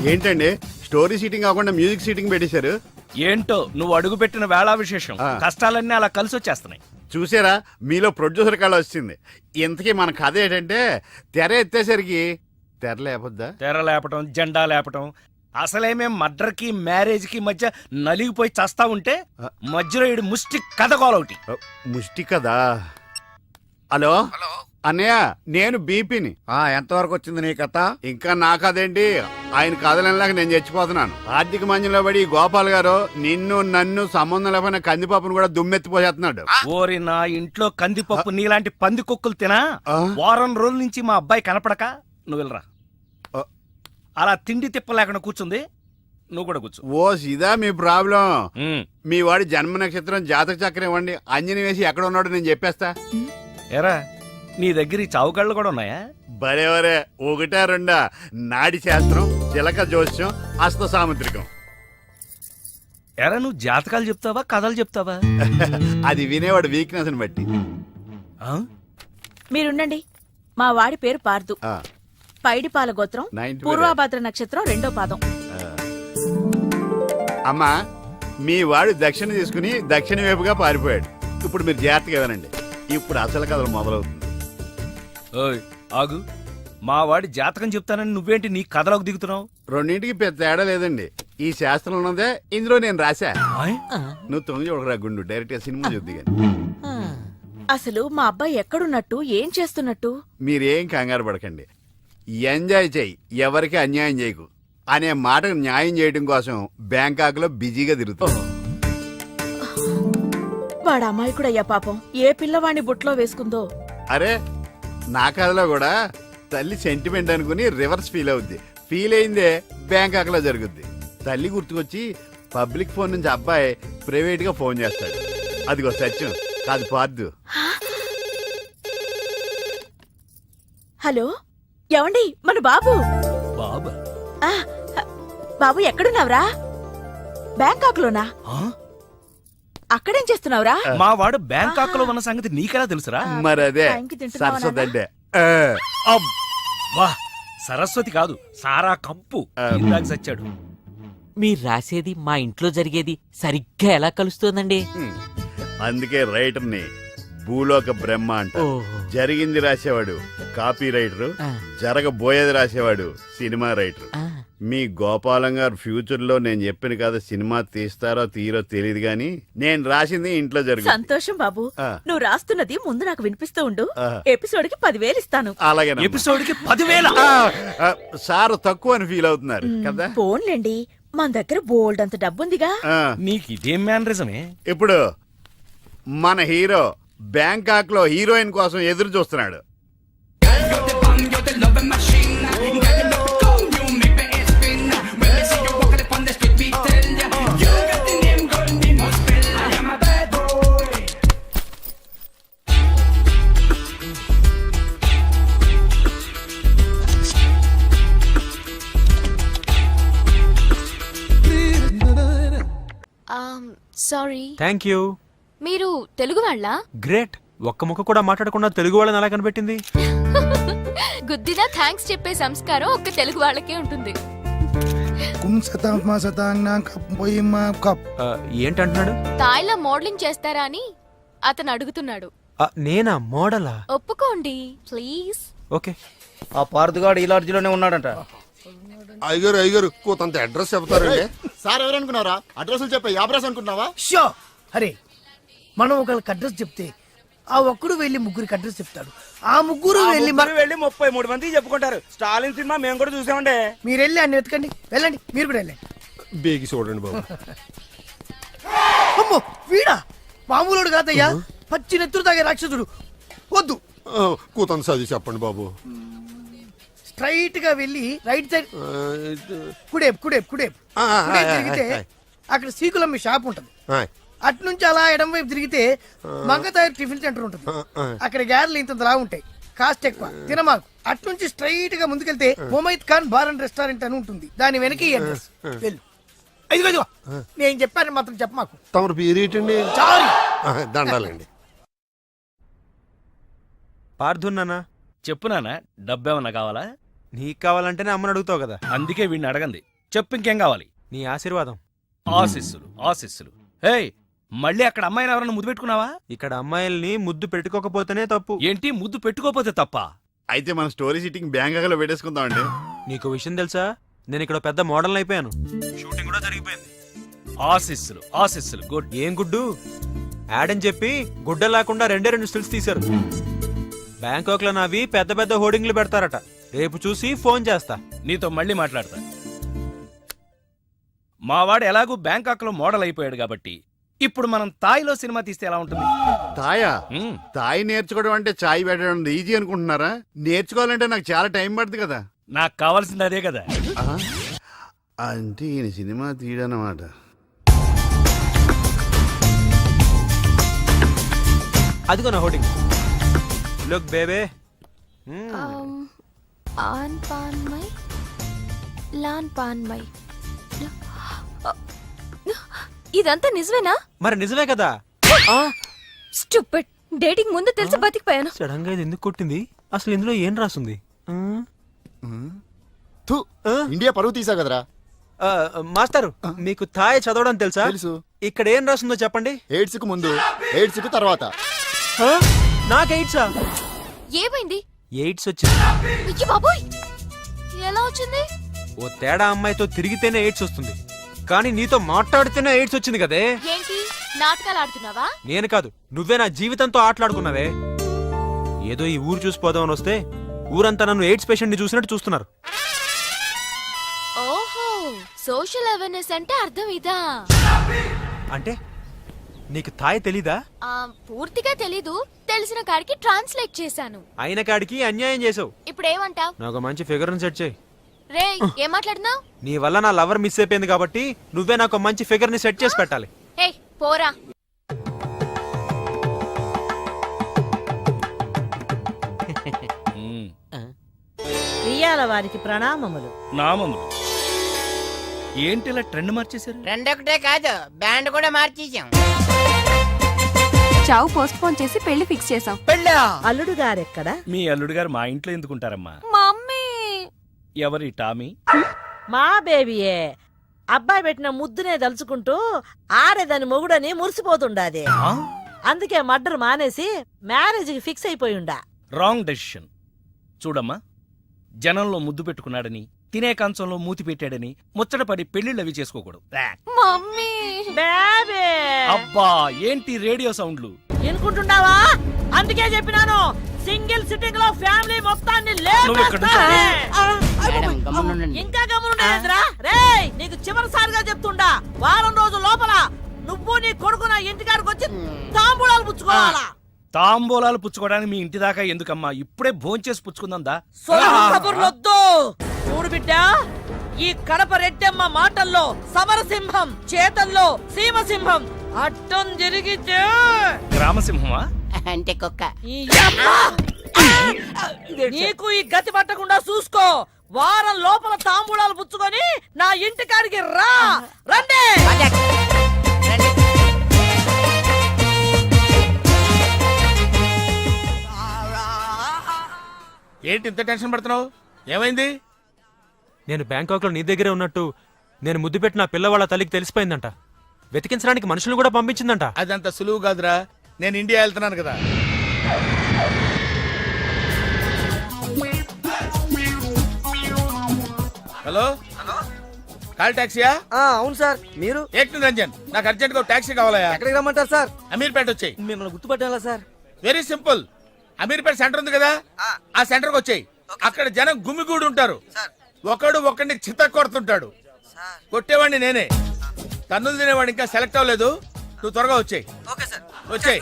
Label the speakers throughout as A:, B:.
A: ఏంటండి story seating కాకుండా music seating పెట్టేశారు?
B: ఏంటో నువ్వు అడుగు పెట్టిన వేళా విశేషం కష్టాలన్నీ అలా కలిసి వచ్చేస్తున్నాయి.
A: చూసారా, మీలో ప్రొడ్యూసర్ కళ వచ్చింది. ఇంతకీ మన కథ ఏంటంటే, తెర ఎత్తేసరికి తెర లేపొద్దా?
B: తెర లేపటం, జెండా లేపటం. అసలేమేం మర్డర్కి మ్యారేజ్ కి మధ్య నలిగిపోయి చస్తా ఉంటే మధ్యలో ఈడు ముష్టి కథ గోలొకటి.
A: ముష్టి కదా. హలో అన్నయ్య, నేను బీపీని.
C: ఎంతవరకు వచ్చింది నీ కథ?
A: ఇంకా నా కథేంటి, ఆయన కథలేక నేను చచ్చిపోతున్నాను. ఆర్థిక మంజంలో పడి గోపాల్ గారు నిన్ను నన్ను సంబంధం లేకపోయినా కందిపప్పును కూడా దుమ్మెత్తిపోసేస్తున్నాడు.
B: ఓరి నా ఇంట్లో కందిపప్పు నీలాంటి పంది కుక్కలు తినా వారం రోజుల నుంచి మా అబ్బాయి కనపడక నువ్వు వెళ్ళరా. అలా తిండి తిప్ప లేకుండా కూర్చుంది, నువ్వు కూడా కూర్చో.
A: ఓ ఇదా మీ ప్రాబ్లం? మీ వాడి జన్మ నక్షత్రం జాతక చక్రం ఇవ్వండి, అంజని వేసి ఎక్కడ ఉన్నాడో నేను చెప్పేస్తా.
B: ఎరా నీ దగ్గర ఈ చావు కళ్ళు కూడా ఉన్నాయా?
A: బరేవరే, ఒకటా రెండా? నాడి శాస్త్రం, చిలక జోస్యం, హస్త సాముద్రికం.
B: ఎరా నువ్వు జాతకాలు చెప్తావా కథలు చెప్తావా?
A: అది వినేవాడు వీక్నెస్ ని బట్టి.
D: మీరుండండి. మా వాడి పేరు పార్దు, పైడిపాల గోత్రం, పూర్వభద్ర నక్షత్రం 2వ పాదం.
A: అమ్మా, మీ వాడు దక్షిణ తీసుకుని దక్షిణ వైపుగా పారిపోయాడు. ఇప్పుడు మీరు జాగ్రత్తగా వినండి, ఇప్పుడు అసలు కథలు మొదలవుతుంది.
B: ఆగు, మా వాడి జాతకం చెప్తానని నువ్వేంటి నీ కథలోకి దిగుతున్నావు?
A: రెండింటికి పెద్ద తేడా లేదండి. ఈ శాస్త్రం ఉన్నదే ఇందులో నేను రాశా. నువ్వు తొంగి చూడరా గుండు, డైరెక్ట్ గా సినిమా చూద్ది గాని.
D: అసలు మా అబ్బాయి ఎక్కడున్నట్టు, ఏం చేస్తున్నట్టు?
A: మీరేం కంగారు పడకండి, ఎంజాయ్ చెయ్యి, ఎవరికి అన్యాయం చేయకు అనే మాటకు న్యాయం చేయడం కోసం బ్యాంకాక్ లో బిజీగా తిరుగుతావు.
D: వాడు అమాయకుడయ్యా పాపం, ఏ పిల్లవాడిని బుట్లో వేసుకుందో.
A: అరే, నా కథలో కూడా తల్లి సెంటిమెంట్ అనుకుని రివర్స్ ఫీల్ అవుద్ది. ఫీల్ అయిందే బ్యాంకాక్ లో జరుగుద్ది. తల్లి గుర్తుకొచ్చి పబ్లిక్ ఫోన్ నుంచి అబ్బాయి ప్రైవేట్ గా ఫోన్ చేస్తాడు. అదిగో సత్యం కాదు పార్దు.
D: హలో, ఏమండి, మన బాబు.
B: బాబా?
D: బాబు ఎక్కడున్నావురా? బ్యాంకాక్ లోనా? అక్కడేం చేస్తున్నావురా?
B: మా వాడు బ్యాంకాక్ లో ఉన్న సంగతి నీకెలా తెలుసురా?
A: మరదే సరస్వతి.
B: వా, సరస్వతి కాదు, సారా కంపు. ఇందాక సచ్చాడు.
E: మీరు రాసేది మా ఇంట్లో జరిగేది సరిగ్గా ఎలా కలుస్తోందండి?
A: అందుకే రైటర్ని భూలోక బ్రహ్మ అంట. జరిగింది రాసేవాడు కాపీ రైటర్, జరగబోయేది రాసేవాడు సినిమా రైటర్. మీ గోపాలం గారు ఫ్యూచర్ లో నేను చెప్పిన కదా సినిమా తీస్తారో తీరో తెలియదు గాని నేను రాసింది ఇంట్లో జరుగుతుంది.
D: సంతోషం బాబు, నువ్వు రాస్తున్నది ముందు నాకు వినిపిస్తూ ఉండు. ఎపిసోడ్ కి 10,000 ఇస్తాను.
A: అలాగే.
B: ఎపిసోడ్ కి 10,000?
A: సార్ తక్కువ అని ఫీల్ అవుతున్నారు కదా?
D: ఫోన్లేండి, మన దగ్గర బోల్డ్ అంత డబ్బుందిగా.
B: నీకు ఇదేం మేనరిజమే?
A: ఇప్పుడు మన హీరో బ్యాంకాక్ లో హీరోయిన్ కోసం ఎదురు చూస్తున్నాడు.
F: సారీ.
G: Thank you.
F: మీరు తెలుగు వాళ్ళ?
G: గ్రేట్. ఒక్క ముక్క కూడా మాట్లాడకుండా తెలుగు వాళ్ళని ఎలా కనిపెట్టింది?
F: గుద్దినా థ్యాంక్స్ చెప్పే సంస్కారం ఒక్క తెలుగు వాళ్ళకే ఉంటుంది.
G: ఏంటంటున్నాడు?
F: తాయిలా మోడలింగ్ చేస్తారా అని అతను అడుగుతున్నాడు.
G: నేనా మోడలా?
F: ఒప్పుకోండి ప్లీజ్.
G: ఓకే.
C: ఆ పార్దుగాడు ఈ లాడ్జిలోనే ఉన్నాడంట.
H: అయ్యగారు కొంత అడ్రస్ చెప్తారండి.
I: సార్ ఎవరనుకున్నారా? అడ్రస్ చెప్పే అడ్రస్ అనుకుంటున్నావా?
J: షో. అరే, మనం ఒకరికి అడ్రస్ చెప్తే ఆ ఒక్కడు వెళ్ళి ముగ్గురికి అడ్రస్ చెప్తాడు. ఆ ముగ్గురు వెళ్ళి
C: 33 మంది చెప్పుకుంటారు. స్టాలిన్ సినిమా మేము కూడా చూసామండి.
J: మీరు వెళ్ళి అన్ని వెతకండి. వెళ్ళండి, మీరు కూడా వెళ్ళండి.
H: బేగి చూడండి బాబు.
J: అమ్మో, వీడా? మామూలుడు కాదయ్యా, పచ్చి నెత్తురు తాగే రాక్షసుడు. వద్దు,
H: కూతంత చదివి చెప్పండి బాబు.
J: స్ట్రైట్ గా వెళ్ళి రైట్ సైడ్ కుడేపు కుడేపు కుడేపు తిరిగితే అక్కడ సీకులమ్మి షాప్ ఉంటది. అటు నుంచి అలా ఎడం వైపు తిరిగితే మంగతాయి టిఫిన్ సెంటర్ ఉంటుంది. అక్కడ గ్యారెలు ఇంత రా ఉంటాయి, కాస్ట్ ఎక్కువ, తినమాకు. అటు నుంచి స్ట్రైట్ గా ముందుకెళ్తే Mumaith Khan bar and restaurant అని ఉంటుంది. దాని వెనక వెళ్ళు. ఇదిగో నేను చెప్పాను మాత్రం చెప్పమాకు.
H: తమరు పేరేటండి?
J: సారీ.
H: దండాలండి.
G: పార్థున్నానా?
B: చెప్పునానా, డబ్బేమన్నా కావాలా?
G: నీకు కావాలంటేనే అమ్మని అడుగుతావు కదా.
B: అందుకే వీడిని అడగంది. చెప్పు ఇంకేం కావాలి?
G: నీ ఆశీర్వాదం.
B: ఆశీస్సులు ఆశీస్సులు. హే, మళ్ళీ అక్కడ అమ్మాయిని ఎవరన్నా ముద్దు పెట్టుకున్నావా?
G: ఇక్కడ అమ్మాయిల్ని ముద్దు పెట్టుకోకపోతేనే తప్పు.
B: ఏంటి ముద్దు పెట్టుకోపోతే తప్ప?
A: అయితే మన స్టోరీ సిట్టింగ్ బ్యాంకాక్లో పెట్టేసుకుందామండి.
G: నీకు విషయం తెలుసా, నేను ఇక్కడ పెద్ద మోడల్ అయిపోయాను. షూటింగ్ కూడా జరిగిపోయింది.
B: ఆశీస్సులు ఆశీస్సులు. గుడ్.
G: ఏం గుడ్డు? యాడ్ అని చెప్పి గుడ్డ లేకుండా 2 స్టిల్స్ తీశారు. బ్యాంకాక్ లో నావి పెద్ద పెద్ద హోర్డింగ్లు పెడతారట. రేపు చూసి ఫోన్ చేస్తా.
B: నీతో మళ్ళీ మాట్లాడతా. మావాడు ఎలాగూ బ్యాంకాక్ లో మోడల్ అయిపోయాడు కాబట్టి ఇప్పుడు మనం తాయిలో సినిమా తీస్తే ఎలా ఉంటుంది?
A: తాయా?
B: మ్మ్.
A: తాయి నేర్చుకోవడం అంటే చాయ్ పెట్టడం ఈజీ అనుకుంటున్నారా? నేర్చుకోవాలంటే నాకు చాలా టైం పడుతుంది కదా.
B: నాకు కావాల్సింది అదే కదా.
A: అంటే ఈయన సినిమా తీయడనమాట.
G: అదిగో నా హోర్డింగ్. లుక్ బేబే.
F: ఆన్ పాన్ మై లాన్ పాన్ మై. ఇదంతా నిజమేనా?
G: మరి నిజమే కదా.
F: స్టూపిడ్. డేటింగ్ ముందు తెలిసి బతికిపోయాను.
G: సడన్ గా ఇది ఎందుకు కొట్టింది? అసలు ఇందులో ఏం రాసుంది?
I: థు, ఇండియా పరువు తీసా కదరా.
G: మాస్టారు, మీకు థాయ్ చదవడం తెలుసా?
I: తెలుసు.
G: ఇక్కడ ఏం రాసిందో చెప్పండి.
I: ఎయిడ్స్ కు ముందు, ఎయిడ్స్ కు తర్వాత.
G: నాకు ఎయిడ్సా?
F: ఏమైంది?
G: ఎయిడ్స్ వచ్చింది.
F: అయ్య బాబోయ్, ఎలా వచ్చింది?
G: ఓ తేడా అమ్మాయితో తిరిగితేనే ఎయిడ్స్ వస్తుంది, కానీ నీతో మాట్లాడితేనే ఎయిడ్స్ వచ్చింది కదే.
F: ఏంటి నాటకాలు ఆడుతున్నావా?
G: నేను కాదు, నువ్వే నా జీవితంతో ఆటలాడుకున్నావే. ఏదో ఈ ఊరు చూసిపోదామని వస్తే ఊరంతా నన్ను ఎయిడ్స్ పేషెంట్ ని చూసినట్టు చూస్తున్నారు.
F: ఓహో, సోషల్ అవేర్నెస్ అంటే అర్థం ఇదా?
G: అంటే నీకు థాయ్ తెలీదా?
F: పూర్తిగా తెలీదు. తెలిసిన కాడికి ట్రాన్స్లేట్ చేశాను.
G: అయిన కాడికి అన్యాయం చేసావు.
F: ఇప్పుడు ఏమంటావ్?
G: నాకు మంచి ఫిగర్ ని సెట్ చేయి.
F: రే, ఏం మాట్లాడుతున్నావ్?
G: నీ వల్ల నా లవర్ మిస్ అయిపోయింది కాబట్టి నువ్వే నాకు మంచి ఫిగర్ ని సెట్ చేసి పెట్టాలి.
F: హే, పోరా.
J: ఇయ్యాల వారికి ప్రణామములు.
B: నామములు. ఏంటి ఇలా ట్రెండ్ మార్చేశారు?
J: రెండొకటే కాదు, బ్యాండ్ కూడా మార్చేసాం.
F: చావు పోస్ట్ పోన్ చేసి పెళ్లి ఫిక్స్ చేసాం.
J: పెళ్ళా?
D: అల్లుడు గారెక్కడా?
B: మీ అల్లుడు గారు మా ఇంట్లో ఎందుకుంటారమ్మా?
F: మమ్మీ.
B: ఎవరి టామీ?
D: మా బేబీయే. అబ్బాయి పెట్టిన ముద్దునే దలుచుకుంటూ ఆడేదాని మొగుడని మురిసిపోతుండాది. అందుకే మర్డర్ మానేసి మ్యారేజ్ కి ఫిక్స్ అయిపోయిండా.
B: Wrong decision. చూడమ్మా, జనంలో ముద్దు పెట్టుకున్నాడని, తినే కంచంలో మూతి పెట్టాడని ముచ్చటపడి పెళ్లిళ్ళు అవి చేసుకోకూడదు.
F: మమ్మీ.
D: బేబీ.
B: అబ్బా, ఏంటి రేడియో సౌండ్లు?
D: ఎనుకుంటున్నావా? అందుకే చెప్పినాను, సింగిల్ సిట్టింగ్ లో ఫ్యామిలీ మొత్తాన్ని
B: నువ్వు ఇక్కడ
D: ఇంకా గమనుండేదిరా. రేయ్, నీకు చివరిసారిగా చెప్తుండా, వారం రోజుల లోపల నువ్వు నీ కొడుకు నా ఇంటికాడికి వచ్చి తాంబూలాలు పుచ్చుకోవాలా.
B: తాంబూలాలు పుచ్చుకోవడానికి మీ ఇంటి దాకా ఎందుకమ్మా? ఇప్పుడే భోంచేసి పుచ్చుకుందా?
D: కబుర్లొద్దు. చూడు బిడ్డ, ఈ కడప రెడ్డమ్మ మాటల్లో సమరసింహం, చేతల్లో సీమసింహం. అడ్డం జరిగితే
B: గ్రామసింహమా?
J: అంటే కుక్క.
D: ఈ యమ్మ! నీకు ఈ గతి పట్టకుండా చూసుకో. వారం లోపల తాంబూలాలు పుచ్చుకొని నా ఇంటికాడికి రా. రండి.
B: ఏంటి ఇంత టెన్షన్ పడుతున్నావు? ఏమైంది?
G: నేను బ్యాంకాక్ లో నీ దగ్గరే ఉన్నట్టు నేను ముద్దు పెట్టిన పిల్లవాళ్ళ తల్లికి తెలిసిపోయిందంట. వెతికించడానికి మనుషులు కూడా పంపించిందంట.
B: అదంత సులువు కాదురా. నేను ఇండియా వెళ్తున్నాను కదా. హలో, కాల్ టాక్సీయా?
C: అవును సార్. మీరు?
B: ఏక్ నిరంజన్, నాకు అర్జెంట్ గా టాక్సీ కావాలయా.
C: ఎక్కడికి రమ్మంటారు సార్?
B: అమీర్పేట వచ్చాయి.
C: మిమ్మల్ని గుర్తుపట్టాలా sir?
B: Very simple. Ameerpet centre ఉంది కదా, ఆ సెంటర్ కి వచ్చాయి. అక్కడ జనం గుమిగూడి ఉంటారు. ఒకడు ఒకడిని చిత్త కొడుతుంటాడు. కొట్టేవాడిని నేనే. తన్నులు తినేవాడు ఇంకా సెలెక్ట్ అవ్వలేదు. నువ్వు త్వరగా వచ్చాయి. వచ్చాయి.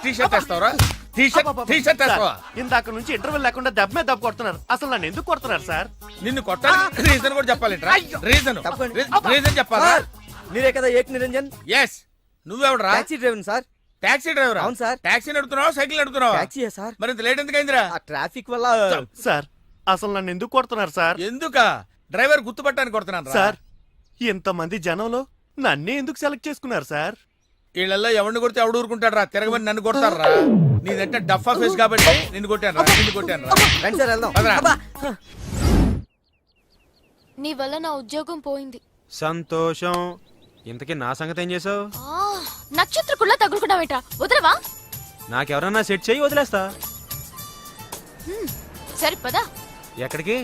B: టీ-షర్ట్ వేస్తావరా? టీ-షర్ట్ వేస్తావా?
C: ఇందాక నుంచి ఇంటర్వెల్ లేకుండా దెబ్బ మీద దెబ్బ కొడుతున్నారు. అసలు నన్ను ఎందుకు కొడుతున్నారు సార్?
B: నిన్ను కొట్టాలి రీజన్ కూడా చెప్పాలి. రీజన్ చెప్పాలా?
C: మీరే కదా ఏక్ నిరంజన్?
B: ఎస్. నువ్వెవడరా?
C: Taxi driver sir.
B: Taxi driver?
C: అవును సార్.
B: టాక్సీ నడుపుతున్నావా, సైకిల్ నడుపుతున్నావా?
C: టాక్సీయే సార్.
B: మరి ఇంత లేట్ ఎందుకైందిరా?
C: ఆ ట్రాఫిక్ వల్ల. సార్, అసలు నన్ను ఎందుకు కొడుతున్నారు సార్?
B: ఎందుకా? డ్రైవర్ గుర్తుపట్టడానికి కొడుతున్నాను
C: సార్, ఇంతమంది జనంలో నన్నే ఎందుకు సెలెక్ట్ చేసుకున్నారు సార్?
B: వీళ్ళల్లో ఎవరిని కొడితే ఎవడు ఊరుకుంటాడు రా? తిరగమని నన్ను కొడతారా? నీదంటే డఫా ఫేస్ కాబట్టి నిన్ను కొట్టాను రా.
C: రండి సార్ వెళ్దాం
B: పదరా.
F: నీ వల్ల నా ఉద్యోగం పోయింది.
G: సంతోషం. ఇంతకీ నా సంగతి ఏం చేసావు?
F: నక్షత్ర కుళ్ళ తగులుకున్నావేట, వదలవా?
G: నాకెవరన్నా సెట్ చేయి వదిలేస్తా.
F: సరే పదా.
G: ఎక్కడికి?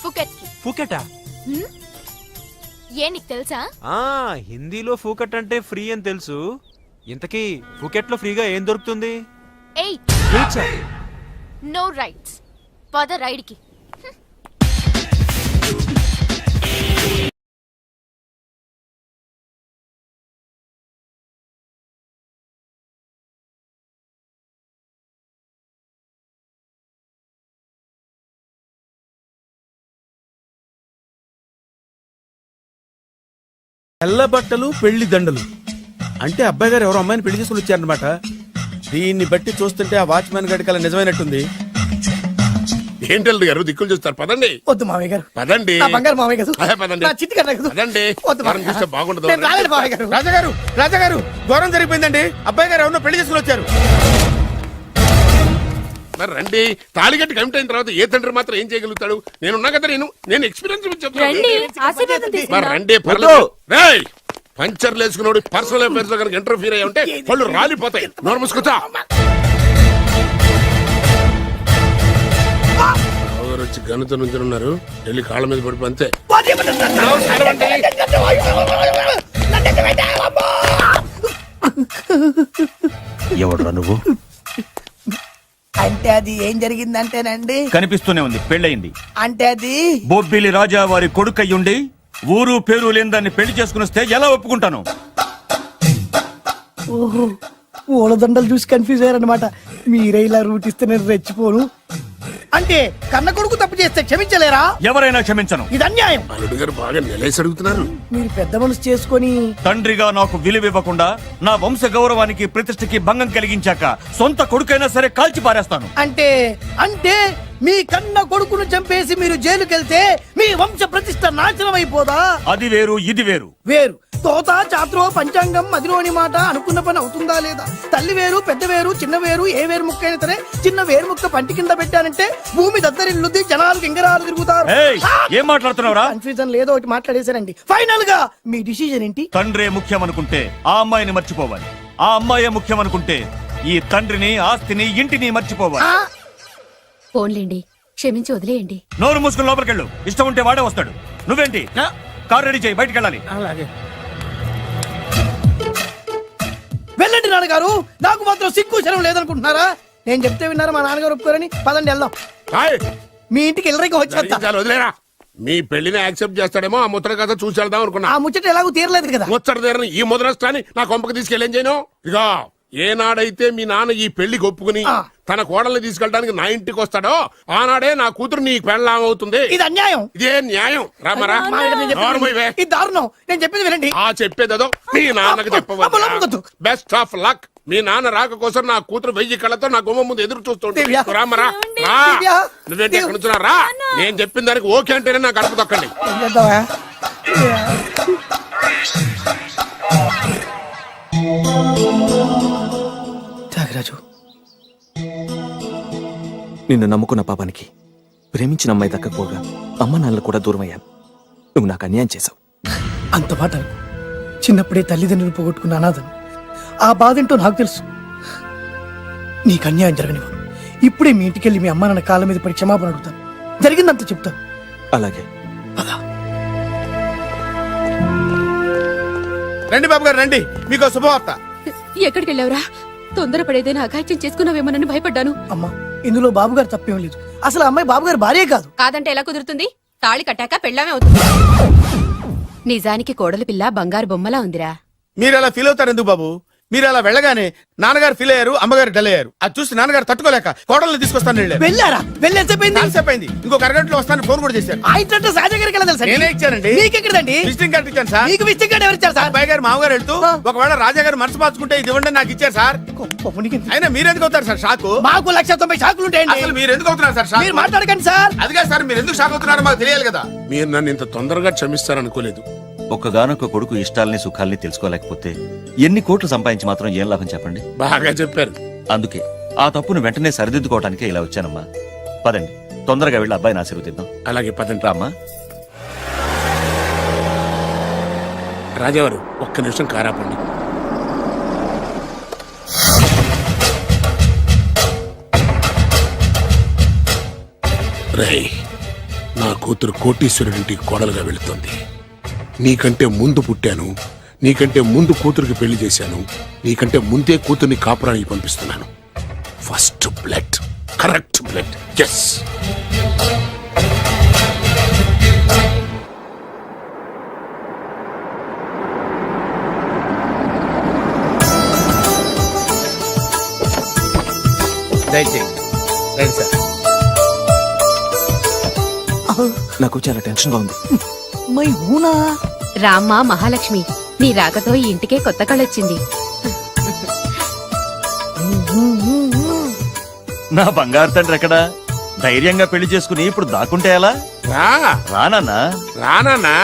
F: ఫుకెట్ కి.
G: ఫూకెటా?
F: ఏ నీకు తెలుసా?
G: హిందీలో ఫూకెట్ అంటే ఫ్రీ అని తెలుసు. ఇంతకీ ఫూకెట్ లో ఫ్రీగా ఏం దొరుకుతుంది?
F: 8 నో రైట్స్. పద రైడ్ కి.
B: తెల్ల బట్టలు పెళ్లి దండలు అంటే అబ్బాయి గారు ఎవరో అమ్మాయిని పెళ్లి చేసుకుని వచ్చారనమాట. దీన్ని బట్టి చూస్తుంటే ఆ వాచ్మెన్ గడి కల నిజమైనట్టుంది.
H: ఏంటల్లుడు గారు దిక్కులు చూస్తారు పదండి.
J: వద్దు మామయ్య గారు,
H: పదండి.
J: నా బంగారు మామయ్య గారు,
H: అదే పదండి.
J: నా చిట్టి గారు నాకు
H: పదండి.
J: వద్దు
H: వారం
J: మామయ్య.
H: చూస్తే బాగుండదు.
J: నేను రాలేను మామయ్య గారు.
B: రాజాగారు ఘోరం జరిగిపోయిందండి. అబ్బాయి గారు ఎవరినో పెళ్లి చేసుకుని వచ్చారు.
H: మరి రండి. తాళిగట్టి కమిట్ అయిన తర్వాత ఏ తండ్రి మాత్రం ఏం చేయగలుగుతాడు? నేనున్నా కదా, నేను ఎక్స్పీరియన్స్ చెప్తాను. మరి రండి, పర్లేదు. రేయ్, పంచర్లు వేసుకున్నాడు పర్సనల్ అఫైర్స్ లో కనుక ఇంటర్ఫీర్ అయ్యి ఉంటే పళ్ళు రాలిపోతాయి. నోరు మూసుకొచ్చా. వచ్చి గనుత నుంచి ఉన్నారు. వెళ్ళి కాళ్ళ మీద పడిపో అంతే.
K: ఎవడురా నువ్వు?
J: అంటే అది ఏం జరిగిందంటేనండి,
K: కనిపిస్తూనే ఉంది, పెళ్ళయింది.
J: అంటే అది
K: బొబ్బిలి రాజా వారి కొడుకయ్యుండి ఊరు పేరు లేని దాన్ని పెళ్లి చేసుకుని వస్తే ఎలా ఒప్పుకుంటాను?
J: ఓహో, ఓలదండలు చూసి కన్ఫ్యూజ్ అయ్యారనమాట. మీరే ఇలా రూట్ ఇస్తే నేను రెచ్చిపోను. అంటే కన్న కొడుకు తప్పు చేస్తే క్షమించలేరా?
K: ఎవరైనా క్షమించను.
J: ఇది అన్యాయం.
H: అల్లుడు గారు బాగా నిలేసి అడుగుతున్నారు.
J: మీరు పెద్ద మనసు చేసుకొని
K: తండ్రిగా నాకు విలువివ్వకుండా నా వంశ గౌరవానికి ప్రతిష్టకి భంగం కలిగించాక సొంత కొడుకైనా సరే కాల్చి పారేస్తాను.
J: అంటే అంటే మీ కన్న కొడుకును చంపేసి మీరు జైలుకెళ్తే మీ వంశ ప్రతిష్ట నాశనం అయిపోదా?
K: అది వేరు, ఇది వేరు.
J: వేరు. తోత చాత్రో పంచాంగం మదిలోని మాట అనుకున్న పని అవుతుందా లేదా? తల్లి వేరు, పెద్ద వేరు, చిన్న వేరు, ఏ వేరు ముక్క అయినా సరే చిన్న వేరు ముక్క పంటి కింద పెట్టానంటే భూమి దద్దరిల్లుద్ది, జనాలు గింగరాలు తిరుగుతారు.
K: ఏయ్, ఏం మాట్లాడుతున్నావురా?
J: కన్ఫ్యూజన్ లేదో ఒకటి మాట్లాడేశారండి. ఫైనల్ గా మీ డిసిజన్ ఏంటి?
K: తండ్రే ముఖ్యం అనుకుంటే ఆ అమ్మాయిని మర్చిపోవాలి. ఆ అమ్మాయే ముఖ్యం అనుకుంటే ఈ తండ్రిని, ఆస్తిని, ఇంటిని మర్చిపోవాలి.
F: పోన్లేండి, క్షమించి వదిలేయండి.
K: నోరు మూసుకుని లోపలికెళ్ళు. ఇష్టం ఉంటే వాడే వస్తాడు. నువ్వేంటి? కార్ రెడీ చేయి, బయటికి వెళ్ళాలి.
B: అలాగే.
J: వెళ్ళండి నాన్నగారు, నాకు మాత్రం సిగ్గు శరం లేదనుకుంటున్నారా? నేను చెప్తే విన్నారా? మా నాన్నగారు ఒప్పుకోరని. పదండి వెళ్దాం.
H: హాయ్,
J: మీ ఇంటికి ఎల్లరికి వచ్చేస్తా.
H: చాలు వదిలేరా. మీ పెళ్లిని యాక్సెప్ట్ చేస్తాడేమో ఆ ముద్ర కథ చూసి వెళ్దాం అనుకున్నా.
J: ఆ ముచ్చట ఎలాగో తీరలేదు కదా.
H: ముచ్చట తీరని ఈ ముద్రష్టాన్ని నా కొంపకి తీసుకెళ్ళేం చేయను. ఇక ఏనాడైతే మీ నాన్న ఈ పెళ్లికి ఒప్పుకుని తన కోడల్ని తీసుకెళ్ళడానికి నా ఇంటికి వస్తాడో ఆనాడే నా కూతురు నీ పెళ్ళాం అవుతుంది.
J: ఇది అన్యాయం.
H: ఇదే న్యాయం. రామరా,
J: ఇది దారుణం. నేను చెప్పేది వినండి.
H: ఆ చెప్పేదేదో మీ నాన్నకి చెప్పవద్దు. Best of luck. మీ నాన్న రాక కోసం నా కూతురు 1000 కళ్ళతో నా గుమ్మ ముందు ఎదురు చూస్తుంటే రామరా, రా. నువ్వేంటి ఎక్కడ నుంచి రా. నేను చెప్పిన దానికి ఓకే అంటేనే నాకు గడప తొక్కండి.
C: త్యాగరాజు, నిన్ను నమ్ముకున్న పాపానికి ప్రేమించిన అమ్మాయి దక్కకపోగా అమ్మ నాన్నలు కూడా దూరం అయ్యాను. నువ్వు నాకు అన్యాయం చేశావు.
J: అంత మాట చిన్నప్పుడే తల్లిదండ్రులు పోగొట్టుకున్న అనాథను. ఆ బాధ ఏంటో నాకు తెలుసు. నీకు అన్యాయం జరగనివ్వను. ఇప్పుడే మీ ఇంటికెళ్ళి మీ అమ్మ నాన్న కాళ్ళ మీద పడి క్షమాపణ అడుగుతాను. జరిగిందంత చెప్తాను.
C: అలాగే.
B: రండి బాబు గారు, రండి. మీకు శుభవార్త.
F: ఎక్కడికి వెళ్ళావురా? తొందరపడేదైనా అఘాయిత్యం చేసుకున్నావేమోనని భయపడ్డాను.
J: అమ్మా, ఇందులో బాబుగారు తప్పేం లేదు. అసలు అమ్మాయి బాబుగారు భార్యే కాదు.
F: కాదంటే ఎలా కుదురుతుంది? తాళి కట్టాక పెళ్ళామే అవుతుంది. నిజానికి కోడలి పిల్ల బంగారు బొమ్మలా ఉందిరా.
B: మీరు అలా ఫీల్ అవుతారు ఎందుకు బాబు? మీరు అలా వెళ్ళగానే నాన్నగారు ఫీల్ అయ్యారు, అమ్మగారు డల్ అయ్యారు. అది చూసి నాన్నగారు తట్టుకోలేక కోడల్ని తీసుకొస్తాను
J: వెళ్ళారా?
B: వెళ్ళేసేపోయింది. ఇంకొక అరగంటలో వస్తాను ఫోన్ కూడా చేశారు.
J: ఆ ఇంట్లో రాజా గారికి ఎలా తెలుసా?
B: నేనే ఇచ్చానండి.
J: మీకెక్కడండి?
B: విజిటింగ్ కార్డు ఇచ్చాను సార్.
J: మీకు విజిటింగ్ కార్డు ఎవరు ఇచ్చారు సార్?
B: అబ్బాయి గారు మామగారు వెళ్తూ ఒకవేళ రాజా గారు మనసు మార్చుకుంటే ఇది ఇవ్వండి నాకు ఇచ్చారు సార్. అయినా మీరు ఎందుకు అవుతారు సార్ షాక్?
J: మాకు 190 షాకులు ఉంటాయండి.
B: అసలు మీరు ఎందుకు అవుతున్నారు సార్ షాక్?
J: మీరు మాట్లాడకండి సార్.
B: అదిగా సార్, మీరు ఎందుకు షాక్ అవుతున్నారో మాకు తెలియాలి కదా.
H: మీరు నన్ను ఇంత తొందరగా క్షమిస్తారనుకోలేదు.
K: ఒక్కగానొక్క కొడుకు ఇష్టాలని సుఖాల్ని తెలుసుకోలేకపోతే ఎన్ని కోట్లు సంపాదించి మాత్రం ఏం లాభం చెప్పండి?
H: బాగా చెప్పారు.
K: అందుకే ఆ తప్పును వెంటనే సరిదిద్దుకోవటానికే ఇలా వచ్చానమ్మా. పదండి, తొందరగా వెళ్ళి అబ్బాయిని ఆశీర్వదిద్దాం.
H: అలాగే పదండి.
K: రామ్మా.
H: రాజావారు ఒక్క నిమిషం కారాపండి. రేయ్, నా కూతురు కోటీశ్వరుడింటికి కోడలుగా వెళుతోంది. నీకంటే ముందు పుట్టాను, నీకంటే ముందు కూతురికి పెళ్లి చేశాను, నీకంటే ముందే కూతుర్ని కాపురానికి పంపిస్తున్నాను. First blood, correct blood. Yes.
B: దయచేయండి. రండి సార్.
C: నాకు చాలా టెన్షన్ గా ఉంది.
J: మై హూనా.
F: రామ్మా మహాలక్ష్మి, నీ రాకతో ఈ ఇంటికే కొత్త కళొచ్చింది.
K: నా బంగారు తండ్రి ఎక్కడా? ధైర్యంగా పెళ్లి చేసుకుని ఇప్పుడు దాక్కుంటే ఎలా?
H: రా
K: రానన్నా.
H: రానా.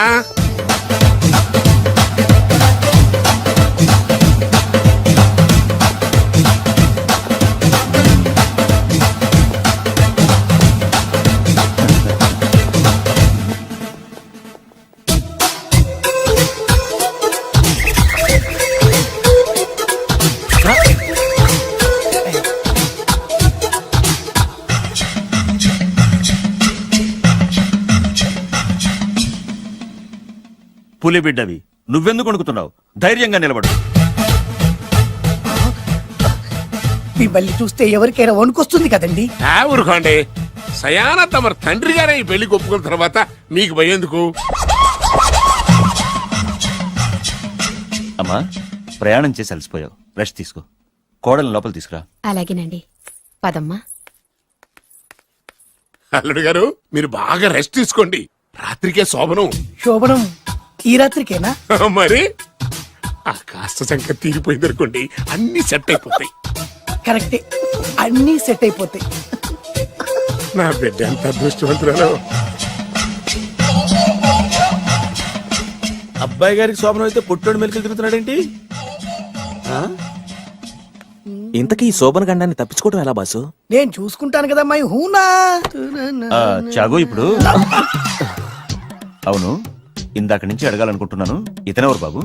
K: పులి బిడ్డవి, నువ్వెందుకు వణుకుతున్నావు? ధైర్యంగా నిలబడు.
J: మిమ్మల్ని చూస్తే ఎవరికైనా వణుకొస్తుంది కదండి.
H: ఊరుకోండి. సయానా తమ తండ్రి గారే ఈ పెళ్లి ఒప్పుకున్న తర్వాత మీకు భయందుకు?
K: అమ్మా, ప్రయాణం చేసి అలసిపోయావు, రెస్ట్ తీసుకో. కోడలు లోపల తీసుకురా.
F: అలాగేనండి, పదమ్మా.
H: అల్లుడు గారు, మీరు బాగా రెస్ట్ తీసుకోండి. రాత్రికే శోభనం.
J: శోభనం ఈ రాత్రికేనా?
H: మరి ఆ కాస్త సంఖ్య తీరిపోయింది అనుకోండి, అన్ని సెట్ అయిపోతాయి.
J: కరెక్టే, అన్నీ సెట్ అయిపోతాయి.
H: నా బిడ్డ ఎంత అదృష్టవంతురాలో.
B: అబ్బాయి గారికి శోభనం అయితే పుట్టోడు మెలికలు తిరుగుతున్నాడేంటి?
C: ఇంతకీ ఈ శోభన గండాన్ని తప్పించుకోవడం ఎలా బాసు?
J: నేను చూసుకుంటాను కదా మై హూనా.
K: చాగు ఇప్పుడు. అవును, ఇందాక నుంచి అడగాలనుకుంటున్నాను, ఇతనెవరు బాబు?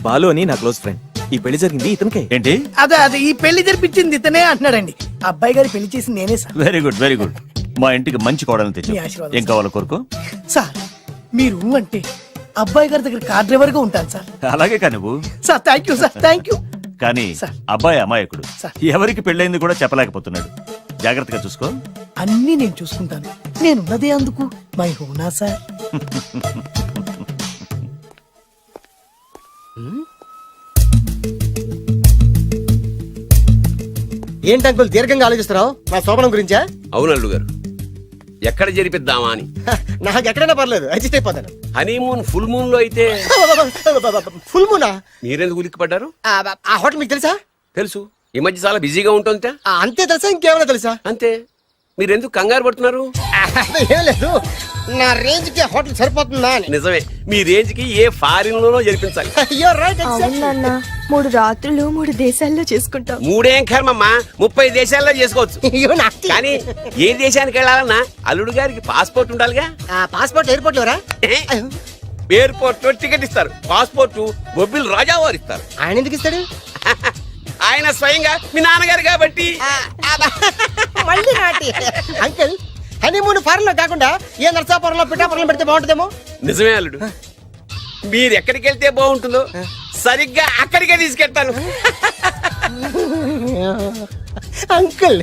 C: బాలు అని నా క్లోజ్ ఫ్రెండ్. ఈ పెళ్లి జరిగింది ఇతనికే.
K: ఏంటి?
J: అదే ఈ పెళ్లి జరిపించింది ఇతనే అంటున్నాడండి. అబ్బాయి గారి పెళ్లి చేసింది నేనే sir.
K: Very good, very good. మా ఇంటికి మంచి కోడలను తెచ్చు.
J: మీ ఆశీర్వాదం,
K: ఏం కావాలో కోరుకో.
J: సార్ మీరు అంటే అబ్బాయి గారి దగ్గర కార్ డ్రైవర్ గా ఉంటాను సార్.
K: అలాగే కా నువ్వు.
J: Sir thank you sir, thank you.
K: కానీ
J: సార్.
K: అబ్బాయి అమాయకుడు,
J: సార్.
K: ఎవరికి పెళ్ళైంది కూడా చెప్పలేకపోతున్నాడు. జాగ్రత్తగా చూసుకో.
J: అన్నీ నేను చూసుకుంటాను. నేనున్నదే అందుకు మై హూనా సార్.
I: ఏంటి అంకుల్ దీర్ఘంగా ఆలోచిస్తున్నావు? నా శోభనం గురించా?
L: అవును అల్లుడు గారు, ఎక్కడ జరిపిద్దామా అని.
I: నాకు ఎక్కడైనా పర్లేదు, అడ్జస్ట్ అయిపోతాను.
L: హనీమూన్ ఫుల్ మూన్ లో అయితే
I: ఫుల్ మూనా?
L: మీరెందుకు ఉలిక్కిపడ్డారు?
I: ఆ హోటల్ మీకు తెలుసా?
L: తెలుసు, ఈ మధ్య చాలా బిజీగా ఉంటుందిట.
I: అంతే తెలుసా? ఇంకేమైనా తెలుసా?
L: అంతే. మీరెందుకు కంగారు పడుతున్నారు?
I: ఏం లేదు, నా రేంజ్ కి హోటల్ సరిపోతుందా అని.
L: నిజమే, మీ రేంజ్ కి ఏ ఫారిన్ లోనో జరిపించాలి.
F: అవునన్నా, 3 రాత్రులు 3 దేశాల్లో చేసుకుంటాం.
L: 3 ఏం కర్మమ్మా, 30 దేశాల్లో చేసుకోవచ్చు. కానీ ఏ దేశానికి వెళ్ళాలన్నా అల్లుడు గారికి పాస్పోర్ట్ ఉండాలిగా.
I: Passport airport LoRa?
L: ఎయిర్పోర్ట్ లో టికెట్ ఇస్తారు, పాస్పోర్ట్ బొబ్బిల్ రాజా వారు ఇస్తారు.
I: ఆయన ఎందుకు ఇస్తాడు?
L: ఆయన స్వయంగా మీ నాన్నగారు కాబట్టి.
I: మళ్ళీ నాటి అంకుల్, హనీమూన్ ఫారెన్ లో కాకుండా ఏ నర్సాపురంలో పిఠాపురంలో పెడితే బాగుంటుందేమో.
L: నిజమే అల్లుడు, మీరు ఎక్కడికి వెళ్తే బాగుంటుందో సరిగ్గా అక్కడికే తీసుకెళ్తాను.
I: అంకుల్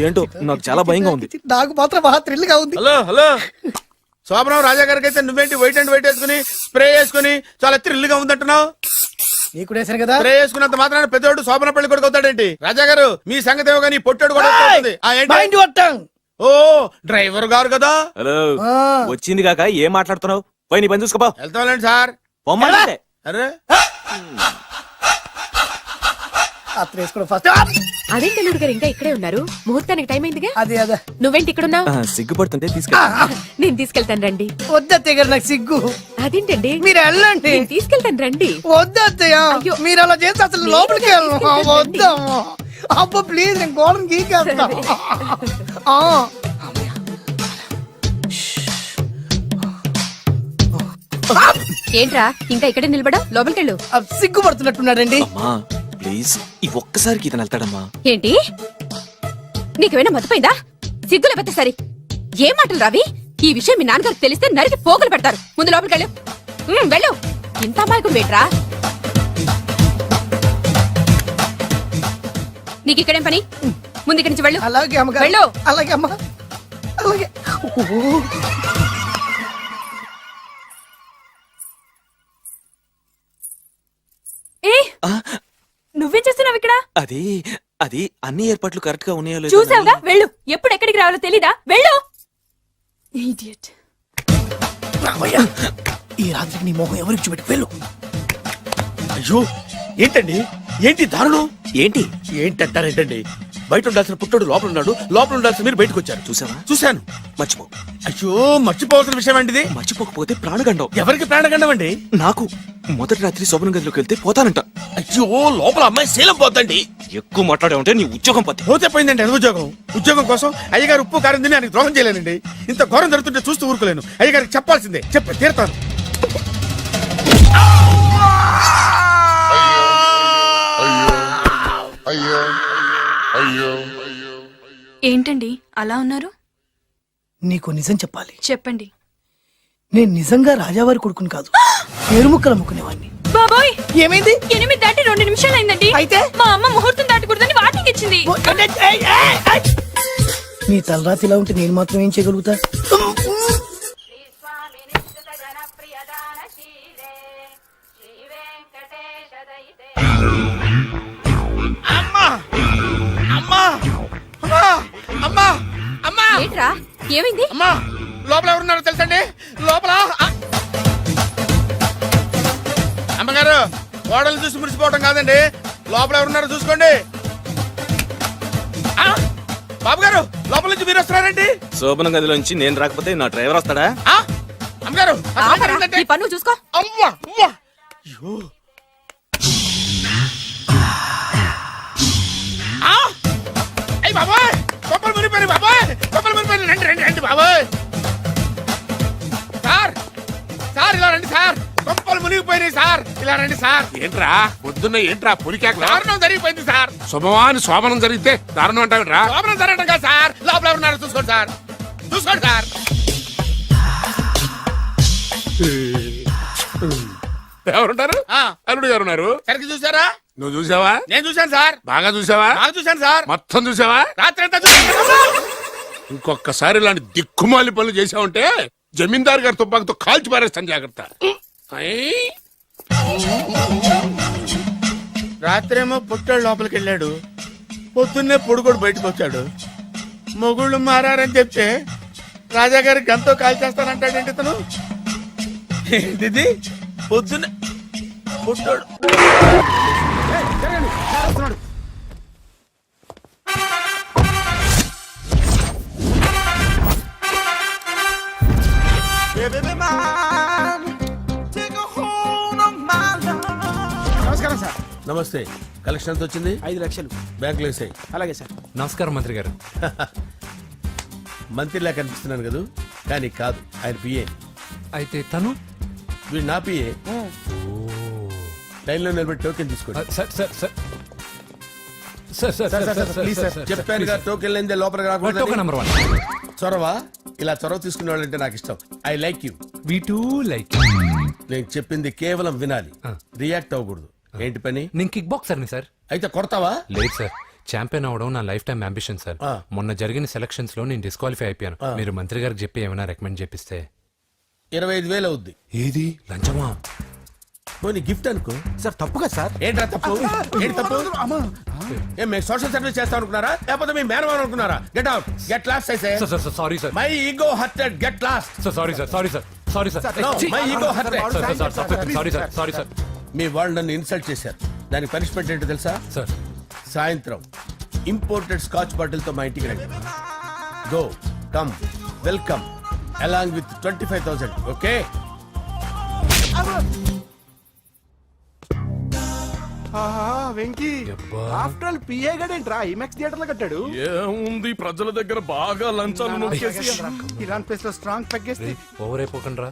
C: ఏంటో నాకు చాలా భయంగా ఉంది.
J: నాకు మాత్రం బాగా థ్రిల్ గా ఉంది.
B: హలో హలో, శోభనం రాజా గారికి అయితే నువ్వేంటి వైట్ అండ్ వైట్ వేసుకుని స్ప్రే వేసుకుని చాలా థ్రిల్ గా ఉందంటున్నావు?
J: నీకు వేసాను కదా.
B: స్ప్రే వేసుకున్నంత మాత్రాన పెద్దోడు శోభన పెళ్లి కొడుకు అవుతాడేంటి? రాజా గారు మీ సంగతి ఏమో కానీ పొట్టోడు కూడా అవుతుంది.
J: Mind your tongue.
B: Oh driver గారు కదా.
C: హలో, వచ్చింది కాక ఏం మాట్లాడుతున్నావు? పోయి నీ పని చూసుకోపో.
B: వెళ్తాంలేండి సార్.
C: పొమ్మంటే
B: అరే
J: అత్ర వేసుకోవడం ఫస్ట్.
F: అదేంటి అల్లుడు గారు ఇంకా ఇక్కడే ఉన్నారు? ముహూర్తానికి టైం అయిందిగా.
J: అదే అదే.
F: నువ్వేంటి ఇక్కడున్నావు?
C: సిగ్గుపడుతుంటే తీసుకెళ్ళి.
F: నేను తీసుకెళ్తాను రండి.
J: వద్దత్తయ్య గారు, నాకు సిగ్గు.
F: అదేంటండి?
J: మీరు వెళ్ళండి.
F: నేను తీసుకెళ్తాను రండి.
J: వద్దత్తయ్య,
F: అయ్యో.
J: మీరు అలా చేస్తే అసలు లోపలికి వెళ్ళను. వద్దమ్మా. అబ్బా ప్లీజ్ నేను గోడను గీకేస్తా
F: ఏంట్రా ఇంకా ఇక్కడే నిలబడా లోపలికెళ్ళు.
J: సిగ్గుపడుతున్నట్టున్నాడండి.
C: అమ్మా ప్లీజ్ ఈ ఒక్కసారికి ఇతను వెళ్తాడమ్మా.
F: ఏంటి నీకేమైనా మతిపోయిందా? సిగ్గులు పెద్ద సరి ఏం మాటలు రావి? ఈ విషయం మీ నాన్నగారికి తెలిస్తే నరికి పోగులు పెడతారు. ముందు లోపలికెళ్ళు. వెళ్ళు. ఇంత అమాయకం వేట్రా నీకు ఇక్కడేం పని? ముందు ఇక్కడి నుంచి వెళ్ళు.
J: అలాగే అమ్మగారు.
F: వెళ్ళు.
J: అలాగే అమ్మా. అలాగే.
F: నువ్వేం చేస్తున్నావు ఇక్కడ?
C: అది అది అన్ని ఏర్పాట్లు కరెక్ట్ గా ఉన్నాయో లేదో
F: చూసావుగా, వెళ్ళు. ఎప్పుడు ఎక్కడికి రావాలో తెలీదా? వెళ్ళు.
J: రామయ్య, ఈ రాత్రికి నీ మొహం ఎవరికి చూపెట్టి వెళ్ళు.
B: అయ్యో ఏంటండి, ఏంటి దారుణం?
C: ఏంటి
B: ఏంటంటారేంటండి? బయట ఉండాల్సిన పుట్టోడు లోపల ఉన్నాడు, లోపల ఉండాల్సిన మీరు బయటకు వచ్చారు.
C: చూసావా?
B: చూశాను.
C: మర్చిపో.
B: అయ్యో మర్చిపోవాల్సిన విషయం అండి ఇది.
C: మర్చిపోకపోతే ప్రాణగండం.
B: ఎవరికి ప్రాణగండం అండి?
C: నాకు మొదటి రాత్రి శోభన గదిలోకి వెళ్తే పోతానంట.
B: అయ్యో లోపల అమ్మాయి శీలం పోతండి.
C: ఎక్కువ మాట్లాడే ఉంటే నీ ఉద్యోగం పోతే.
B: పోతే పోయిందండి అది ఉద్యోగం. ఉద్యోగం కోసం అయ్యగారు ఉప్పు కారం తిని ఆయనకు ద్రోహం చేయలేనండి. ఇంత ఘోరం జరుగుతుంటే చూస్తూ ఊరుకోలేను. అయ్యగారికి చెప్పాల్సిందే, చెప్పి తీరుతాను.
F: ఏంటండి అలా ఉన్నారు?
J: నీకు నిజం చెప్పాలి.
F: చెప్పండి.
J: నేను నిజంగా రాజావారి కొడుకుని కాదు, పేరుముక్కలు అమ్ముకునేవాడిని.
F: బాబోయ్,
J: ఏమైంది?
F: 8 దాటి 2 నిమిషాలు అయిందండి.
J: అయితే
F: మా అమ్మ ముహూర్తం దాటకూడదని వాటికి ఇచ్చింది.
J: నీ తలరాతి ఇలా ఉంటే నేను మాత్రం ఏం చేయగలుగుతా?
B: అమ్మా అమ్మా అమ్మా అమ్మా అమ్మా
F: ఏంట్రా ఏమైంది?
B: అమ్మా లోపల ఎవరున్నారో తెలుసండి? లోపల అమ్మగారు, గోడలు చూసి మురిసిపోవడం కాదండి, లోపల ఎవరున్నారో చూసుకోండి. బాబు గారు, లోపల నుంచి మీరు వస్తున్నారండి?
C: శోభన గదిలోంచి నేను రాకపోతే నా డ్రైవర్ వస్తాడా?
B: అమ్మగారు
F: ఈ పన్ను చూసుకో.
B: అమ్మా అమ్మా అయ్యో అయ్యి బాబాయ్, కొప్పలు మునిపోయి బాబాయ్, కొప్పలు మునిపోయి. రండి రండి రండి బాబాయ్. సార్ సార్ ఇలా రండి సార్, కొప్పలు మునిగిపోయినాయి సార్, ఇలా రండి సార్.
H: ఏంట్రా పొద్దున్న ఏంట్రా పులికేకలా?
B: దారుణం జరిగిపోయింది సార్.
H: శుభమాని శోభనం జరిగితే దారుణం అంటావిట్రా?
B: లోపల జరగడం కాదు సార్, లోపల ఎవరున్నారో చూసుకోండి సార్, చూసుకోండి సార్.
H: ఎవరుంటారు? అల్లుడు గారు ఉన్నారు.
B: సరిగ్గా చూసారా?
H: నువ్వు చూసావా?
B: నేను చూశాను సార్.
H: బాగా చూసావా?
B: బాగా చూశాను సార్.
H: మొత్తం చూసావా?
B: రాత్రి అంతా చూశాను.
H: ఇంకొకసారి ఇలాంటి దిక్కుమాలి పనులు చేసావంటే జమీందారు గారి తుపాకుతో కాల్చి పారేస్తాను, జాగ్రత్త.
B: రాత్రేమో పుట్టాడు లోపలికి వెళ్ళాడు, పొద్దున్నే పొడుగోడు బయటకు వచ్చాడు. మొగుళ్ళు మారని చెప్తే రాజాగారి గంతో కాల్ చేస్తానంటాడేంటి ఇతను? ఇది పొద్దున్నే పుట్టాడు.
J: నమస్కారం సార్.
B: నమస్తే. కలెక్షన్ ఎంత వచ్చింది?
J: 5 లక్షలు.
B: బ్యాంకులో వేసాయి.
J: అలాగే సార్.
G: నమస్కారం మంత్రి గారు.
B: మంత్రిలా కనిపిస్తున్నాను కదా, కానీ కాదు, ఆయన పిఏ.
G: అయితే తను
B: వీడు నా పిఏ. లైన్లో నిలబెట్టి టోకెన్ తీసుకోండి. ప్లీజ్ సార్, చెప్పాను కదా, టోకెన్ లేనిదే లోపలికి రాకూడదు. చొరవ, ఇలా చొరవ తీసుకునే వాళ్ళంటే నాకు ఇష్టం. I like you.
G: We two like.
B: నేను చెప్పింది కేవలం వినాలి, రియాక్ట్ అవ్వకూడదు. ఏంటి పని?
G: నేను కిక్ బాక్సర్ని సార్.
B: అయితే కొడతావా?
G: లేదు సార్, ఛాంపియన్ అవడం నా లైఫ్ టైం అంబిషన్ సార్. మొన్న జరిగిన సెలక్షన్స్ లో నేను డిస్క్వాలిఫై అయిపోయాను. మీరు మంత్రి గారికి చెప్పి ఏమైనా రికమెండ్ చేపిస్తే.
B: 25,000 అవుద్ది.
G: ఏది లంచమా?
B: పోనీ గిఫ్ట్ అనుకో.
J: సార్ తప్పుగా సార్.
B: ఏంట్రా తప్పు? ఏంటి తప్పు? ఏం మేము సోషల్ సర్వీస్ చేస్తాం అనుకున్నారా, లేకపోతే మీ మేనమాన్ అనుకున్నారా? Get out, get lost.
G: Sorry sir,
B: my ego hurted, get lost.
G: Sorry sir, sorry sir.
B: My ego hurted.
G: Sorry sir.
B: మీ వాళ్ళు నన్ను ఇన్సల్ట్ చేశారు, దానికి పనిష్మెంట్ ఏంటో తెలుసా?
G: సార్,
B: సాయంత్రం ఇంపోర్టెడ్ స్కాచ్ బాటిల్ తో మా ఇంటికి రండి. Go, come, welcome along with 25,000. Okay?
J: ఆహా
K: వెంకీ ఆఫ్టర్ ఆల్ పిఏ గడేంట్రా ఐమాక్స్ థియేటర్ లో కట్టాడు.
B: ఏముంది ప్రజల దగ్గర బాగా లంచాలు నొక్కేసి
K: ఇలాంటి ప్లేస్ లో స్ట్రాంగ్ తగ్గేస్తే
G: ఓవర్ అయిపోకండి రా.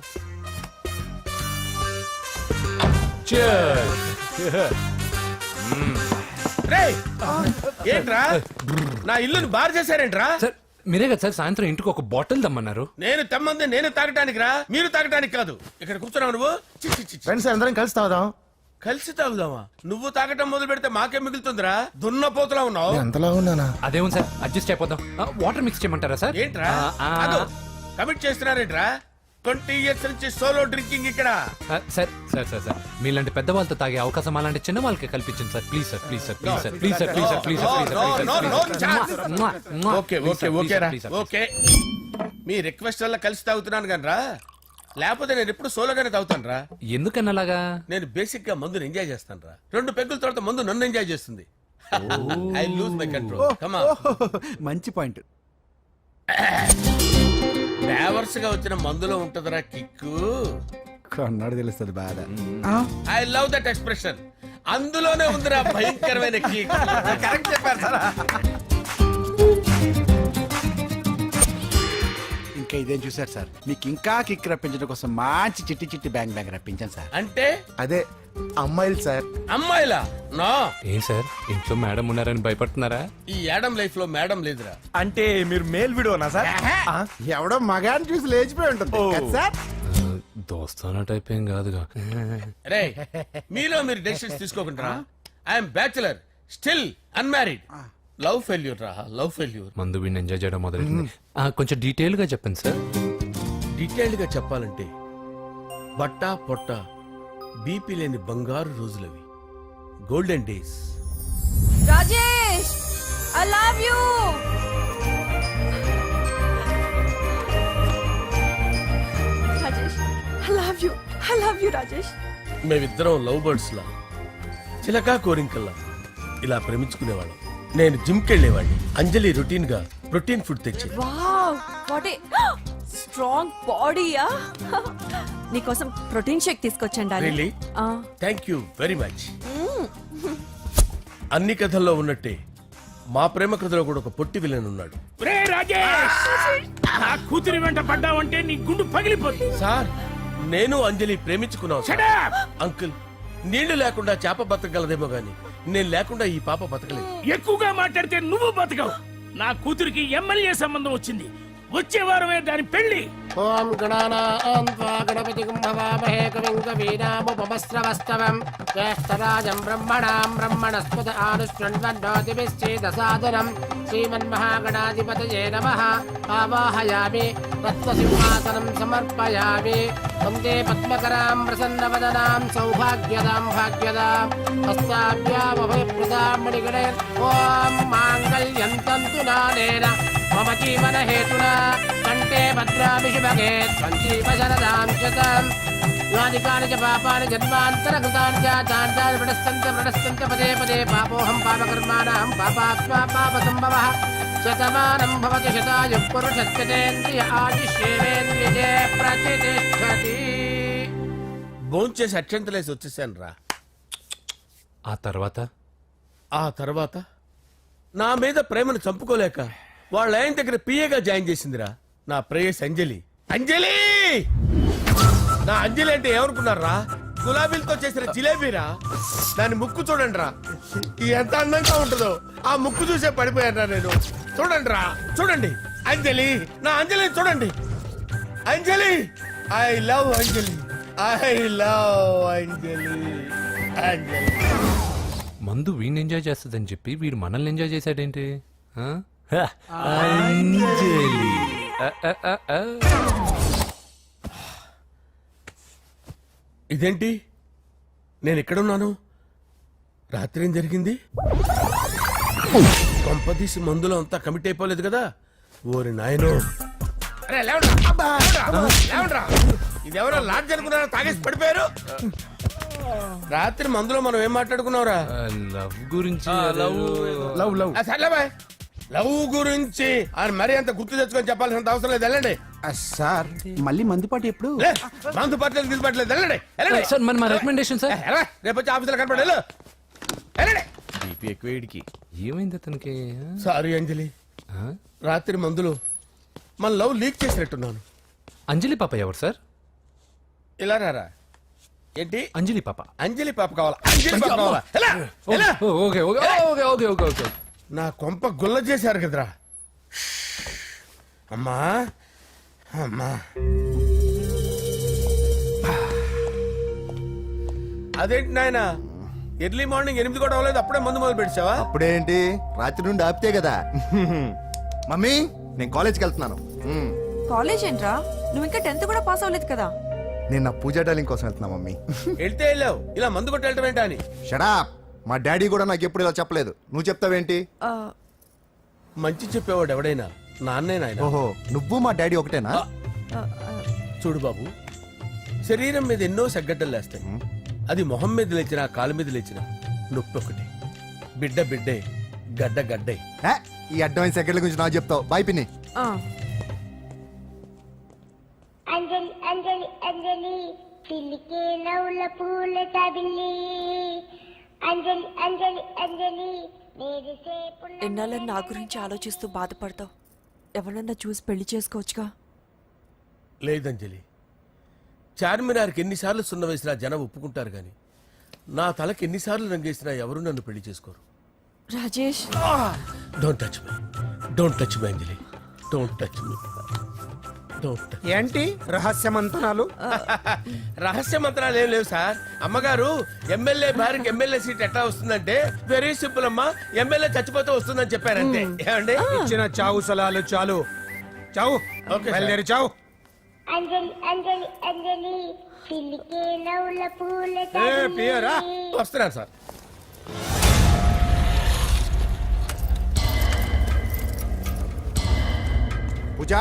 B: రేయ్, ఏంట్రా నా ఇల్లుని బార్ చేశారేంట్రా?
G: సార్ మీరే కదా సార్ సాయంత్రం ఇంటికి ఒక బాటిల్ దమ్మన్నారు.
B: నేను తెమ్మంది నేను తాగటానికి రా, మీరు తాగటానికి కాదు. ఇక్కడ కూర్చున్నావు నువ్వు. చి, చి, చి, చి.
K: ఫ్రెండ్స్ అందరం కలిసి తాగుదాం.
B: కలిసి తాగుదామా? నువ్వు తాగటం మొదలు పెడితే మాకేం మిగులుతుందిరా? దున్నపోతులా ఉన్నావు.
K: ఎంతలా ఉన్నానా?
G: అదేమో సార్ అడ్జస్ట్ అయిపోదాం. వాటర్ మిక్స్ చేయమంటారా సార్?
B: ఏంట్రా కమిట్ చేస్తున్నారేంట్రా? 20 years నుంచి సోలో డ్రింకింగ్ ఇక్కడ.
G: సార్ సార్ సార్ సార్ మీలాంటి పెద్ద వాళ్ళతో తాగే అవకాశం అలాంటి చిన్న వాళ్ళకి కల్పించండి sir. Please sir please sir please sir please sir please sir please sir
B: okay okay okay రా ఓకే. మీ రిక్వెస్ట్ వల్ల కలిసి తాగుతున్నాను కానీ రా, లేకపోతే నేను ఎప్పుడు సోలోగానే తాగుతాను రా.
G: ఎందుకన్నా అలాగా?
B: నేను బేసిక్ గా మందుని ఎంజాయ్ చేస్తాను రా. 2 పెగ్గుల తర్వాత మందు నన్ను ఎంజాయ్ చేస్తుంది. I lose my control. Come on.
K: మంచి పాయింట్.
B: ఫ్లేవర్స్ గా వచ్చిన మందులో ఉంటదిరా కిక్కు.
K: కన్నాడు తెలుస్తుంది బాధ.
B: I love that expression. అందులోనే ఉందిరా భయంకరమైన కిక్.
K: కరెక్ట్ చెప్పారు సార్. ఇంకా ఇదేం చూసారు సార్, మీకు ఇంకా కిక్ రప్పించడం కోసం మంచి చిట్టి చిట్టి బ్యాంగ్ బ్యాంగ్ రప్పించాను సార్.
B: అంటే
K: అదే అమ్మాయిలు సార్.
B: అమ్మాయిలా? నో.
G: ఏం సార్ ఇంట్లో మేడం ఉన్నారని భయపడుతున్నారా?
B: ఈ యాడమ్ లైఫ్ లో మేడం లేదురా.
K: అంటే మీరు మేల్ వీడియోనా సార్? ఎవడో మగాన్ని చూసి లేచిపోయి ఉంటుంది కదా సార్.
G: దోస్తానా టైప్ ఏం కాదుగా.
B: రే మీలో మీరు డెసిషన్స్ తీసుకోకుండా. I'm bachelor still unmarried. Love failure రా, లవ్ ఫెయిల్యూర్.
G: మందు వీడిని ఎంజాయ్ చేయడం మొదలైంది. కొంచెం డీటెయిల్ గా చెప్పండి సార్.
B: డీటెయిల్డ్ గా చెప్పాలంటే బట్టా పొట్ట బీపీ లేని బంగారు రోజులవి, golden days.
F: Rajesh I love you. Rajesh I love you. I love you Rajesh.
B: మేమిద్దరం లవ్ బర్డ్స్ లా, చిలకా కోరింకల్లా ఇలా ప్రేమించుకునేవాళ్ళం. నేను జిమ్ కెళ్ళేవాడిని. అంజలి రొటీన్ గా ప్రోటీన్ ఫుడ్ తెచ్చి.
F: వావ్ వాట్ ఏ స్ట్రాంగ్ బాడీయా. నీకోసం ప్రోటీన్ షేక్ తీసుకొచ్చండి.
B: Really? Thank you very much. అన్ని కథల్లో ఉన్నట్టే మా ప్రేమ కథలో కూడా ఒక పొట్టి విలన్ ఉన్నాడు. కూతురి వెంట పడ్డావంటే నీ గుండు పగిలిపోతుంది. సార్ నేను అంజలి ప్రేమించుకున్నాను. అంకుల్ నీళ్లు లేకుండా చేప బతకగలదేమో గాని నేను లేకుండా ఈ పాప బతకలేదు.
M: ఎక్కువగా మాట్లాడితే నువ్వు బతకవు. నా కూతురికి ఎమ్మెల్యే సంబంధం వచ్చింది. వచ్చే వారమే దాని పెళ్లి.
I: ఓం గణానాం త్వా గణపతిం భవామహే కవిం కవీనాముపమస్రవస్తవం జ్యేష్ఠరాజం బ్రహ్మణాం బ్రహ్మణస్పద ఆనుష్ణ్వన్నోతిభిశ్చేదసాదనం శ్రీమన్మహాగణాధిపతయే నమః. ఆవాహయామి తత్వసింహాసనం సమర్పయామి. వందే పద్మకరాం ప్రసన్నవదనాం సౌభాగ్యదాం భాగ్యదాం హస్తాభ్యామభయప్రదాం మణిగణే. ఓం మాంగళ్యం తంతు నానేన మమ జీవన హేతునా కంటే భద్రామి శుభగే సంజీవ శరదాం శతం. యాని కాని చ పాపాని జన్మాంతరకృతాని చ చాంతాని ప్రణశ్చంత పదే పదే పాపోహం పాపకర్మాణం పాపాత్మా పాపసంభవః. శతమానం భవతి శతాయుః పురుషస్యేంద్రియ ఆయుష్యేంద్రియే ప్రతిష్టతి.
B: భోంచేసి అక్షంతలేసి వచ్చేసాను రా.
G: ఆ తర్వాత
B: నా మీద ప్రేమను చంపుకోలేక వాళ్ళ ఆయన దగ్గర పిఏగా జాయిన్ చేసిందిరా నా ప్రేయస్ అంజలి. అంజలి నా అంజలి అంటే ఏమనుకున్నారా? గులాబీలతో చేసిన జిలేబీరా. దాని ముక్కు చూడండి రా ఎంత అందంగా ఉంటుందో. ఆ ముక్కు చూసే పడిపోయారా నేను. చూడండి రా చూడండి అంజలి, నా అంజలిని చూడండి. Anjali I love Anjali, I love Anjali. Anjali
G: మందు వీడిని ఎంజాయ్ చేస్తుందని చెప్పి వీడు మనల్ని ఎంజాయ్ చేశాడేంటి? అంజలి
B: ఇదేంటి నేను ఎక్కడున్నాను? రాత్రి ఏం జరిగింది? కొంపదీసి మందులో అంతా కమిట్ అయిపోలేదు కదా? ఓరి నాయనో. ఇదెవరో లాడ్జ్ అనుకున్నారా? తాగేసి పడిపోయారు. రాత్రి మందులో మనం ఏం మాట్లాడుకున్నావురా?
G: లవ్ గురించి.
B: లవ్ గురించి ఆయన మరీ అంత గుర్తు తెచ్చుకొని చెప్పాల్సినంత అవసరం లేదు. వెళ్ళండి
K: సార్. మళ్ళీ మందుపాటి ఎప్పుడు?
B: మందు పట్టలేదు తీసుపట్టలేదు. వెళ్ళండి వెళ్ళండి.
G: సార్ మన రికమెండేషన్ సార్.
B: రేపు వచ్చి ఆఫీసులో కనపడలేదు. వెళ్ళండి.
G: బీపీ ఎక్కువ వీడికి ఏమైంది అతనికి
B: సారీ అంజలి, రాత్రి మందులు మన లవ్ లీక్ చేసినట్టున్నాను.
G: అంజలి పాప ఎవరు సార్?
B: ఇలా రారా. ఏంటి
G: అంజలి పాప.
B: అంజలి పాప కావాలా? అంజలి పాప కావాలా? ఎలా? ఎలా?
G: Okay okay okay okay okay okay.
B: నా కొంప గుల్ల చేశారు కదరా. అమ్మా అమ్మా, అదేంటి నాయన ఎర్లీ మార్నింగ్ 8 కూడా అవ్వలేదు, అప్పుడే మందు మొదలు పెట్టావా?
N: అప్పుడేంటి, రాత్రి నుండి ఆపితే కదా. మమ్మీ నేను కాలేజ్కి వెళ్తున్నాను.
F: కాలేజ్ ఏంట్రా, నువ్వు ఇంకా 10th కూడా పాస్ అవ్వలేదు కదా.
N: నేను నా పూజా డాలింగ్ కోసం వెళ్తున్నా మమ్మీ.
B: వెళ్తే వెళ్ళావు, ఇలా మందు కొట్టి వెళ్ళటం ఏంటా అని.
N: షడా, మా డాడీ కూడా నాకు ఎప్పుడు ఇలా చెప్పలేదు. నువ్వు చెప్తావేంటి?
B: మంచి చెప్పేవాడు ఎవడైనా నాన్నే నాయన.
N: ఓహో, నువ్వు మా డాడీ ఒకటేనా?
B: చూడు బాబు, శరీరం మీద ఎన్నో సగ్గడ్డలు లేస్తాయి. అది మొహం మీద లేచినా కాలు మీద లేచినా నొప్పి ఒకటి. బిడ్డ బిడ్డే, గడ్డ గడ్డే.
N: ఈ అడ్వాన్స్ సెకండ్ల గురించి నాకు చెప్తావు. బాయ్ పిన్ని.
O: అంజలి అంజలి అంజలి పిల్లికే నవ్వుల పూల తబిల్లి. అంజలి అంజలి అంజలి
F: ఎన్నాళ్ళని నా గురించి ఆలోచిస్తూ బాధపడతావు. ఎవరన్నా చూసి పెళ్లి చేసుకోవచ్చుగా.
B: లేదంజలి, చార్మినార్కి ఎన్నిసార్లు సున్న వేసినా జనం ఒప్పుకుంటారు గాని నా తలకి ఎన్నిసార్లు రంగేసినా ఎవరు నన్ను పెళ్లి చేసుకోరు.
F: Rajesh,
B: don't touch me, don't touch me Anjali, don't touch me.
I: ఏంటి రహస్య మంతనాలు?
B: రహస్య మంత్రాలు ఏం లేవు సార్. అమ్మగారు ఎమ్మెల్యే భార్యకి ఎమ్మెల్యే సీట్ ఎట్లా వస్తుందంటే వెరీ సింపుల్ అమ్మా, ఎమ్మెల్యే చచ్చిపోతే వస్తుందని చెప్పారంతే. ఏమండి,
I: ఇచ్చిన చావు సలాలు చాలు. చావు, బయలుదేరి చావు.
O: అంజలి అంజలి అంజలి పిల్లికే నవ్వుల పూల తబిల్లి.
B: వస్తున్నాను సార్.
N: పూజ,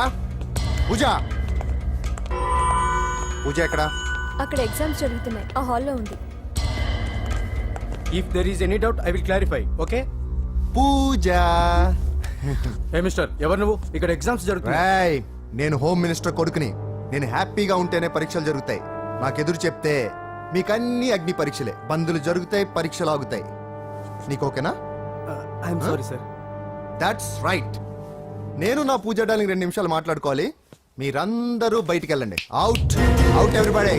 N: పూజ, పూజ ఎక్కడ?
O: అక్కడ ఎగ్జామ్స్ జరుగుతున్నాయి, ఆ హాల్లో ఉంది.
I: If there is any doubt I will clarify. Okay
N: Pooja.
I: ఏ మిస్టర్, ఎవరు నువ్వు? ఇక్కడ ఎగ్జామ్స్ జరుగుతున్నాయి.
N: నేను హోమ్ మినిస్టర్ కొడుకుని. నేను హ్యాపీగా ఉంటేనే పరీక్షలు జరుగుతాయి. నాకెదురు చెప్తే మీకన్నీ అగ్ని పరీక్షలే. బందులు జరుగుతాయి, పరీక్షలు ఆగుతాయి. నీకు ఓకేనా?
I: I'm sorry sir.
N: That's right. నేను నా పూజ డాలింగ్ 2 నిమిషాలు మాట్లాడుకోవాలి. మీరందరూ బయటికి వెళ్ళండి. Out, out everybody.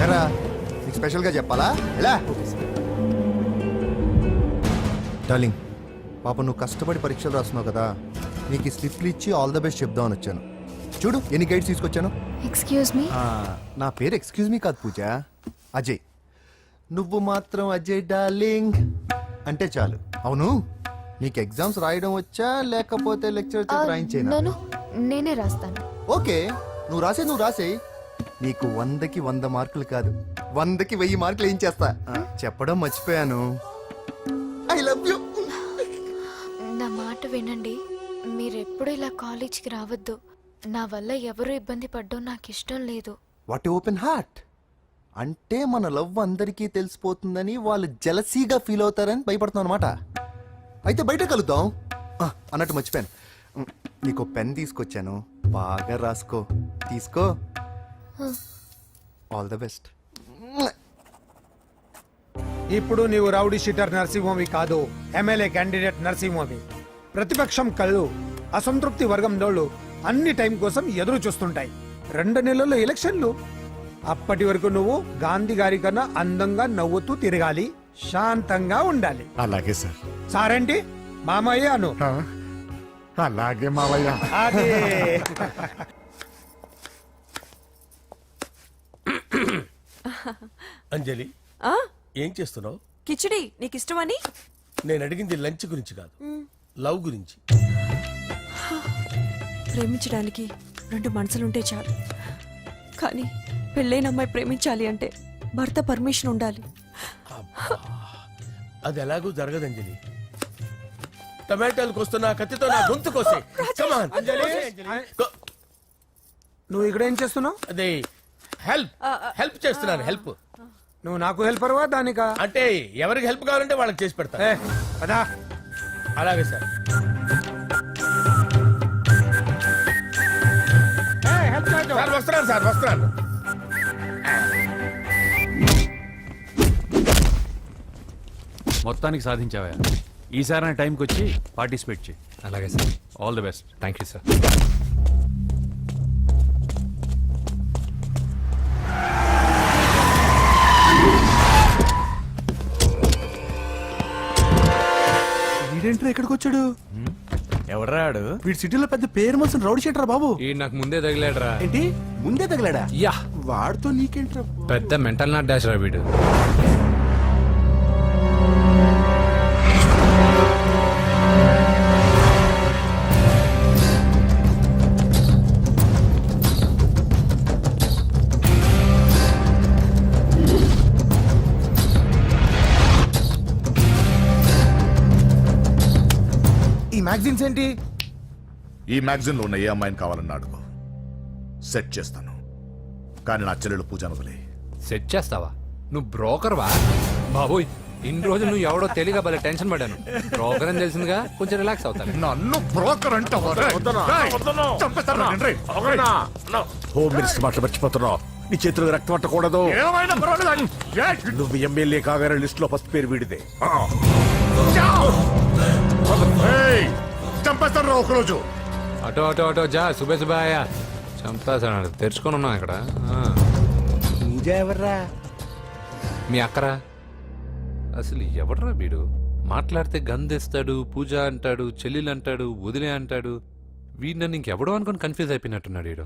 N: ఎరా, నీకు స్పెషల్గా చెప్పాలా? ఎలా డార్లింగ్, పాప నువ్వు కష్టపడి పరీక్షలు రాస్తున్నావు కదా, నీకు ఈ స్లిప్లు ఇచ్చి ఆల్ ద బెస్ట్ చెప్దామని వచ్చాను. చూడు ఎన్ని గైడ్స్ తీసుకొచ్చాను.
O: Excuse me.
N: నా పేరు ఎక్స్క్యూజ్ మీ కాదు పూజ, అజయ్. నువ్వు మాత్రం అజయ్ డార్లింగ్ అంటే చాలు. అవును, నీకు ఎగ్జామ్స్ రాయడం వచ్చా లేకపోతే లెక్చర్ రాయించేనా?
O: నేనే రాస్తాను.
N: ఓకే, నువ్వు రాసేయి. నీకు 100కి 100 మార్కులు కాదు, 100కి 1000 మార్కులు ఏం చేస్తా. చెప్పడం మర్చిపోయాను, ఐ లవ్ యూ.
O: నా మాట వినండి, మీరెప్పుడు ఇలా కాలేజ్కి రావద్దు. నా వల్ల ఎవరు ఇబ్బంది పడ్డం నాకు ఇష్టం లేదు.
N: What open heart. అంటే మన లవ్ అందరికీ తెలిసిపోతుందని వాళ్ళు జలసీగా ఫీల్ అవుతారని భయపడుతున్నావు అనమాట. అయితే బయట కలుద్దాం. అన్నట్టు మర్చిపోయాను, నీకు పెన్ తీసుకొచ్చాను, బాగా రాసుకో. తీసుకో. All the best.
I: ఇప్పుడు నీవు రౌడీ షీటర్ నరసింహవి కాదు, ఎమ్మెల్యే క్యాండిడేట్ నరసింహవి. ప్రతిపక్షం కళ్ళు, అసంతృప్తి వర్గం డోళ్ళు అన్ని టైం కోసం ఎదురు చూస్తుంటాయి. 2 నెలల్లో ఎలక్షన్లు. అప్పటి వరకు నువ్వు గాంధీ గారి కన్నా అందంగా నవ్వుతూ తిరగాలి, శాంతంగా ఉండాలి.
H: అలాగే సార్.
I: సారేంటి మామయ్య అను.
H: అలాగే మావయ్య.
I: అదే.
B: అంజలి, ఏం చేస్తున్నావు?
F: కిచిడి నీకు ఇష్టమని.
B: నేను అడిగింది లంచ్ గురించి కాదు, లవ్ గురించి.
F: ప్రేమించడానికి 2 మనసులుంటే చాలు, కానీ పెళ్ళైన అమ్మాయి ప్రేమించాలి అంటే భర్త పర్మిషన్ ఉండాలి.
B: అది ఎలాగూ జరగదు అంజలి. టమాటాలు కోస్తున్నా కత్తితో నా గొంతు కోసే.
I: నువ్వు ఇక్కడ ఏం చేస్తున్నావు?
B: అదే హెల్ప్ చేస్తున్నాను. హెల్ప్.
I: నువ్వు నాకు హెల్పర్వా దానికా?
B: అంటే ఎవరికి హెల్ప్ కావాలంటే వాళ్ళకి చేసి పెడతా.
I: పదా.
B: అలాగే సార్. సార్ వస్తున్నాను.
K: మొత్తానికి సాధించావా? ఈసారి టైంకి వచ్చి పార్టిసిపేట్ చేయి.
G: అలాగే sir.
K: All the best.
G: Thank you sir.
N: వీడేంట్రా ఎక్కడికి వచ్చాడు?
K: ఎవడ్రాడు?
N: వీడి సిటీలో పెద్ద పేరు మోసిన రౌడీ షీటరా బాబు.
G: ఈ నాకు ముందే తగిలాడరా.
N: ఏంటి ముందే తగిలాడా?
G: యా,
N: వాడితో నీకేంట్రా?
G: పెద్ద మెంటల్ నాట్ డాష్ రా వీడు.
N: ఈ మ్యాగజైన్స్ ఏంటి?
K: ఈ మ్యాగజైన్ లో ఉన్న ఏ అమ్మాయిని కావాలన్నా అడుగు, సెట్ చేస్తాను. కానీ నా చెల్లెలు పూజను వదిలే.
G: సెట్ చేస్తావా? నువ్వు బ్రోకర్ వా? బాబోయ్, ఇన్ని రోజులు నువ్వు ఎవడో తెలియక భలే టెన్షన్ పడ్డాను. బ్రోకర్ అని తెలిసిందిగా కొంచెం రిలాక్స్ అవుతాను.
K: నన్ను బ్రోకర్ అంటావా?
H: హోమ్ మినిస్టర్ మాటలు మర్చిపోతున్నావు. నీ చేతులకు రక్తం పట్టకూడదు. నువ్వు ఎమ్మెల్యే కాగానే లిస్ట్ లో ఫస్ట్ పేరు వీడిదే.
K: చంపేస్తాను ఒకరోజు.
G: అటో అటో అటో జా, సుబే సుబాయ. చంపేస్తాడు. తెరుచుకొని ఉన్నా ఇక్కడ.
N: పూజ ఎవర్రా?
G: మీ అక్కరా? అసలు ఎవడరా వీడు? మాట్లాడితే గంధేస్తాడు, పూజ అంటాడు, చెల్లెలు అంటాడు, వదిలే అంటాడు. వీడు నన్ను ఇంకెవడో అనుకుని కన్ఫ్యూజ్ అయిపోయినట్టున్నాడు వీడు.